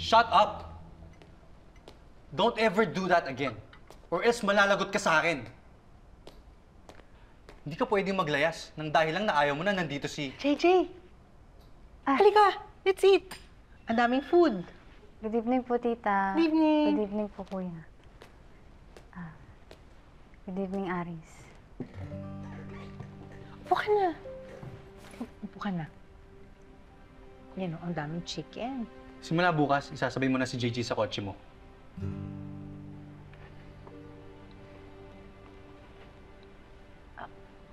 Shut up! Don't ever do that again. Or else malalagot ka sa akin. Hindi ka pwedeng maglayas nang dahil lang na ayaw mo na nandito si... JJ! Halika! Let's eat! Ang daming food. Good evening po, tita. Good evening. Good evening po, kuya. Good evening, Aris. Upo ka na. Upo ka na. Yan o, ang daming chicken. Simula bukas, isasabay mo na si JJ sa kotse mo.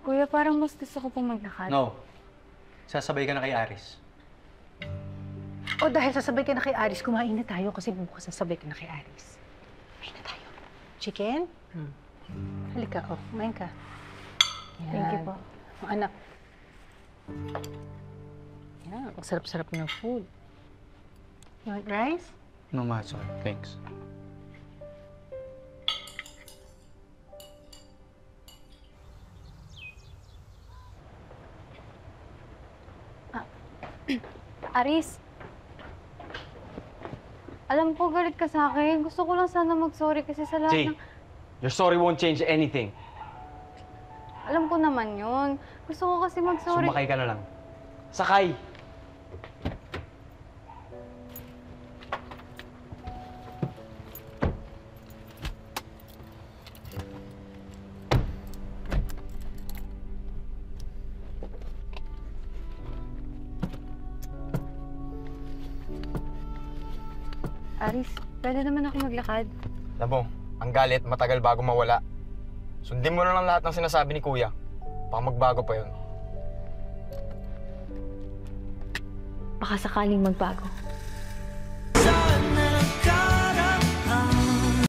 Kuya, parang mas gusto ko pong maglakad. No. Sasabay ka na kay Aris. O dahil sasabay ka na kay Aris, kumain na tayo kasi bukas sasabay ka na kay Aris. Kumain na tayo. Chicken? Halika, kumain ka. Yan. Thank you po. O, anak. Yan, ang sarap-sarap ng food. You want rice? No, ma, sorry. Thanks. Aris, alam ko galit ka sa akin. Gusto ko lang sana mag-sorry kasi sa lahat Jay, ng... your sorry won't change anything. Alam ko naman yun. Gusto ko kasi mag-sorry. Sumakay ka na lang. Sakay! Aris, pwede naman ako maglakad. Alam mo, ang galit matagal bago mawala. Sundin mo na lang lahat ng sinasabi ni Kuya. Baka magbago pa yun. Baka sakaling magbago.